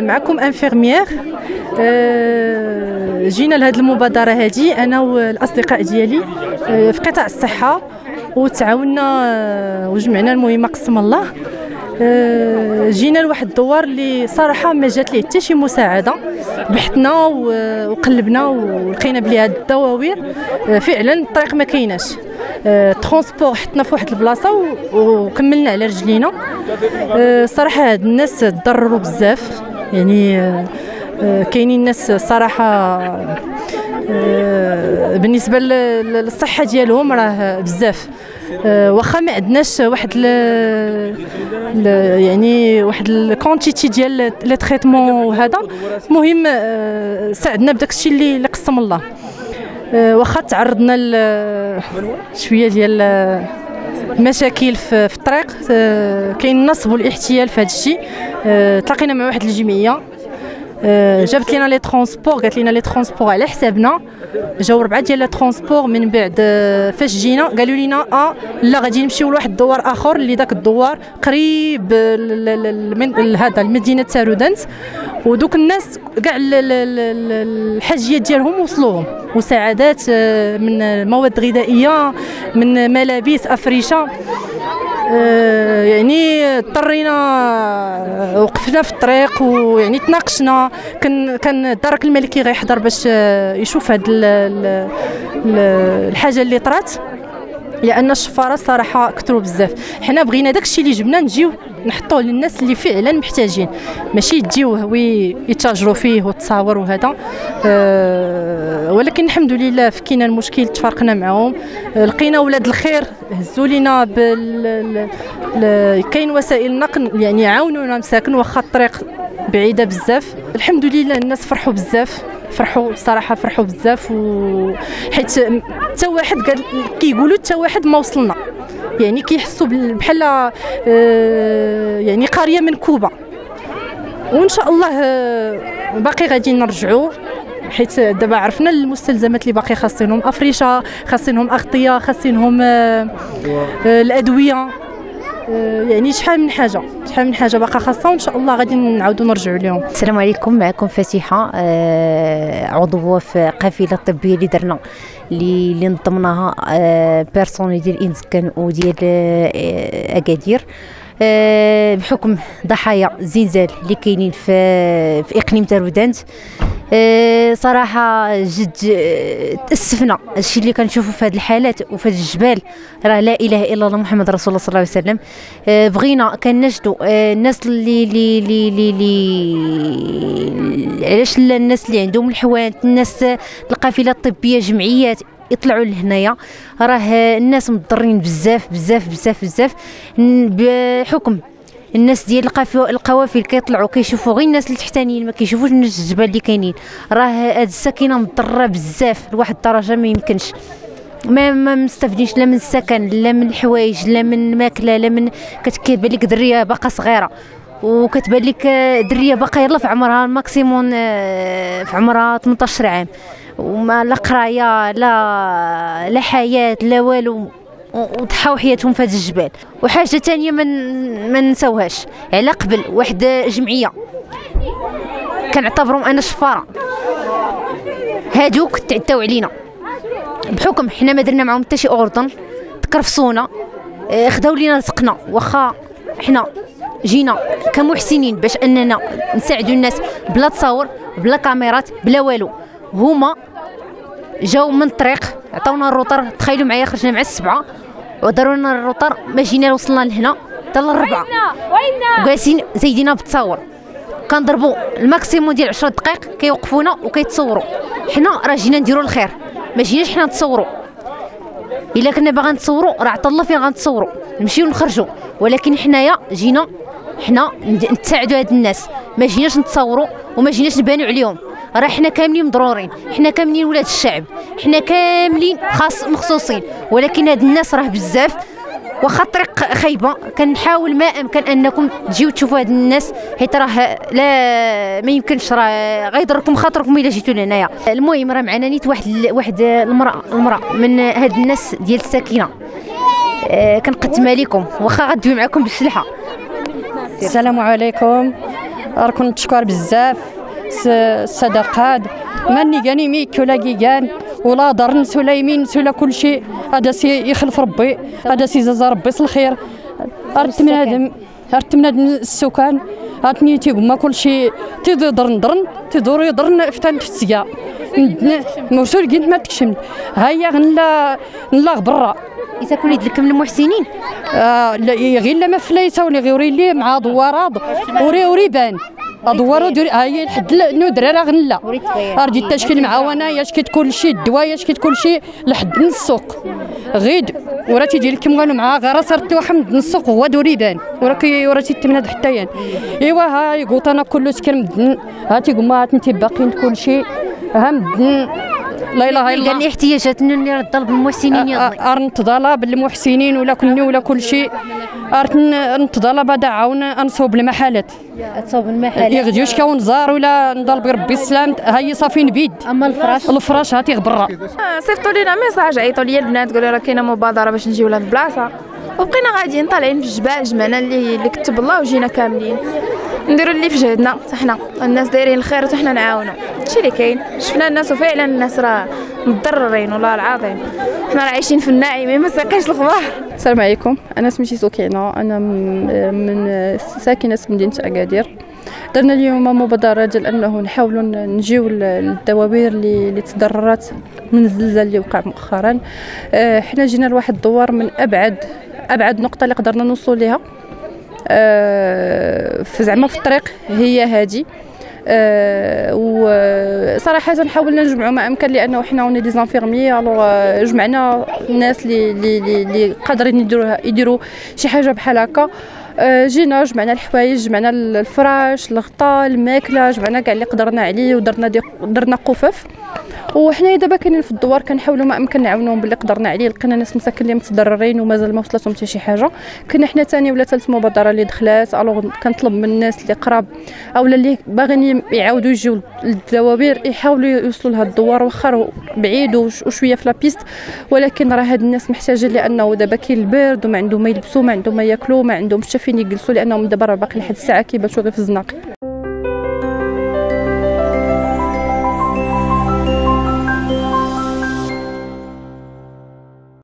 معكم انفيرميير. جينا لهذه المبادرة هذه أنا والأصدقاء ديالي في قطاع الصحة، وتعاوننا وجمعنا المهمة قسم الله. جينا لواحد الدوار اللي صراحة ما جات ليه حتى شي مساعدة. بحثنا وقلبنا ولقينا بلي هاد الدواوير فعلا الطريق ما كايناش. ترونسبور حطنا في واحد البلاصة وكملنا على رجلينا. صراحة هاد الناس تضرروا بزاف، يعني كاينين ناس صراحة بالنسبة للصحة ديالهم راه بزاف. واخا ما عندناش واحد يعني واحد الكونتيتي ديال لي تريتمون وهذا، المهم ساعدنا بداك الشيء اللي قسم الله. واخا تعرضنا شويه ديال المشاكل في الطريق، كاين النصب والاحتيال في هذا الشيء. تلاقينا مع واحد الجمعيه جابت لنا لي ترونسبور، قالت لنا لي ترونسبور على حسابنا. جاو 4 ديال لي ترونسبور، من بعد فاش جينا قالوا لنا لا غادي نمشيو لواحد الدوار اخر اللي داك الدوار قريب هذا المدينه تارودانت. ودوك الناس كاع الحاجيات ديالهم وصلوهم، مساعدات من مواد غذائيه، من ملابس، افرشه. يعني اضطرينا وقفنا في الطريق ويعني تناقشنا. كان الدرك الملكي غيحضر باش يشوف هاد الحاجه اللي طرات، لان الشفاره صراحه كثروا بزاف. حنا بغينا داكشي اللي جبنا نجيو نحطوه للناس اللي فعلا محتاجين، ماشي يجيوه ويتاجروا فيه وتصاور وهذا. ولكن الحمد لله فكينا المشكل، تفارقنا معهم، لقينا ولاد الخير هزوا لينا كاين وسائل النقل يعني عاونونا مساكن، واخا الطريق بعيده بزاف. الحمد لله الناس فرحوا بزاف، فرحوا صراحه فرحوا بزاف. حيت حتى واحد قال كيقولوا حتى واحد ما وصلنا، يعني كيحسوا بحال يعني قريه منكوبه. وان شاء الله باقي غادي نرجعوا، حيت دابا عرفنا المستلزمات اللي باقي خاصينهم افرشه، خاصينهم اغطيه، خاصينهم الادويه. يعني شحال من حاجه باقا خاصه، وان شاء الله غادي نعاودوا نرجعوا لهم. السلام عليكم، معكم فاتحه، عضوه في قافله الطبيه اللي درنا اللي نظمناها بيرسونيل ديال انسكان وديال اكادير بحكم ضحايا الزلزال اللي كاينين في اقليم تارودانت. صراحه جد تاسفنا الشيء اللي كنشوفوا في هذه الحالات وفي هذه الجبال، راه لا اله الا الله محمد رسول الله صلى الله عليه وسلم. بغينا كنشدوا الناس اللي علاش الناس اللي عندهم الحوانت، الناس القافله الطبيه، جمعيات يطلعوا لهنايا. راه الناس مضطرين بزاف بزاف بزاف بزاف بحكم الناس ديال القوافل كيطلعوا كيشوفوا غير الناس اللي تحتانيين، ما كيشوفوش الناس الجبال اللي كاينين. راه هاد الساكنه مضطره بزاف لواحد الدرجه ما يمكنش، ما مستفدينش لا من السكن لا من الحوايج لا من الماكله لا من. كتبان لك دريه باقا صغيره، وكتبان لك دريه باقا يلا في عمرها الماكسيمون في عمرها 18 عام، وما لا قرايه لا حياه لا والو، وضحاو حياتهم في هذه الجبال. وحاجه ثانيه ما نساوهاش، على قبل واحد جمعيه كنعتبرهم انا شفاره، هادوك تعداو علينا بحكم حنا ما درنا معهم حتى شي اوردن، تكرفصونا، خداو لينا رزقنا. واخا حنا جينا كمحسنين باش اننا نساعدوا الناس بلا تصاور بلا كاميرات بلا والو، هما جاو من الطريق عطاونا الروطر. تخيلوا معايا خرجنا مع 7 وداروا لنا الروطر، ما جينا وصلنا لهنا حتى ل4 وجالسين زايدينا بالتصاور. كنضربوا الماكسيموم ديال 10 دقائق كيوقفونا وكيتصوروا. حنا راه جينا نديروا الخير، ما جيناش حنا نتصوروا. الا كنا باغا نتصوروا راه عطا الله فين غنتصوروا، نمشيو نخرجوا. ولكن حنايا جينا حنا نساعدوا هاد الناس، ما جيناش نتصوروا وما جيناش نبانوا عليهم. راه حنا كاملين مضرورين، حنا كاملين ولاد الشعب، حنا كاملين خاص مخصوصين. ولكن هاد الناس راه بزاف، واخا الطريق خايبه كنحاول ما امكن انكم تجيو تشوفوا هاد الناس، حيت راه لا ما يمكنش، راه غيضركم خاطركم الا جيتوا لهنايا. المهم راه معنا نيت واحد المراه من هاد الناس ديال الساكنه، كنقدمها لكم واخا غدوي معكم بالشلحه. السلام عليكم، راكم نتشكر بزاف الصدقات ماني كاني ميك ولا كيكان ولا ضرنس ولا يمين ولا كل شيء. هذا سي يخلف ربي، هذا سي زاز ربي صل الخير. ارت من هذا السكان عطني تيقما كل شيء تيدور يضرن فتان في السيا موصول كنت ما تكشم هيا غنلا برا. إذا كون يدلكم المحسنين غير لما فليسه ولا غيوري لي مع دوارات وري بان ادوارو دير هاي لحد ندرا غنلا ردي التشكيل معاونه ياش كيت كل شيء الدواء ياش كيت كل شيء لحد السوق غيد ورا تيجي لك كانوا معاه غير صرت وحمد السوق هو دوري بان ورا تيتمنى حتى ين ايوا هاي قوطنا كله سكر مدن هاتي قما انت باقيين كل شيء مدن لا اله الا الله. قال لي احتياجات اللي طلب المحسنين يلا ارنتضالا بالمحسنين ولا كلني ولا كل شيء ارنتضالا بعد عاون انصوب المحلات تصوب المحلات يغديوش كون زار ولا نضرب ربي السلام هاي صافي نبيد. اما الفراش هاتي برا. صيفطوا لينا ميساج عيطوا لي البنات قالوا راه كاينه مبادره باش نجيو لهاد البلاصه وبقينا غاديين طالعين في الجبال جمعنا اللي كتب الله وجينا كاملين نديروا اللي في جهدنا حنا الناس دايرين الخير وحنا نعاونوا هادشي اللي كاين. شفنا الناس وفعلا الناس راه مضررين والله العظيم حنا راه عايشين في الناعمين ما ساقيش الخبار. السلام عليكم، انا سميتي سكينه، انا من ساكنه في مدينه اكادير. درنا اليوم مبادره ديال انه نحاولوا نجيو للدوابير اللي تضررات من الزلزال اللي وقع مؤخرا. حنا جينا لواحد الدوار من ابعد نقطه اللي قدرنا نوصلوا ليها في زعما في الطريق هي هذه. وصراحه حاولنا نجمعوا ما امكن لانه حنا وني دي زانفيرمي الوغ جمعنا الناس اللي قادرين يديروا شي حاجه بحال هكا. جينا جمعنا الحوايج، جمعنا الفراش، الغطاء، الماكله، جمعنا كاع اللي قدرنا عليه ودرنا قفف. وحنا دابا كاينين في الدوار كنحاولوا ما امكن نعاونوهم باللي قدرنا عليه. لقينا ناس مساكن اللي متضررين ومازال ما وصلتهم حتى شي حاجه. كنا حنا ثاني ولا ثالث مبادره اللي دخلات الوغ كنطلب من الناس اللي قراب اولا اللي باغيين يعاودوا يجيو للدوابير يحاولوا يوصلوا لهاد الدوار واخا بعيد وشويه في لابيست، ولكن راه هاد الناس محتاجين لانه دابا كاين البرد وما عندهم ما يلبسوا ما عندهم ما ياكلوا ما عندهم حتى فين يجلسوا لانهم دابا راه باقي لحد الساعه كيباتوا غير في الزناق.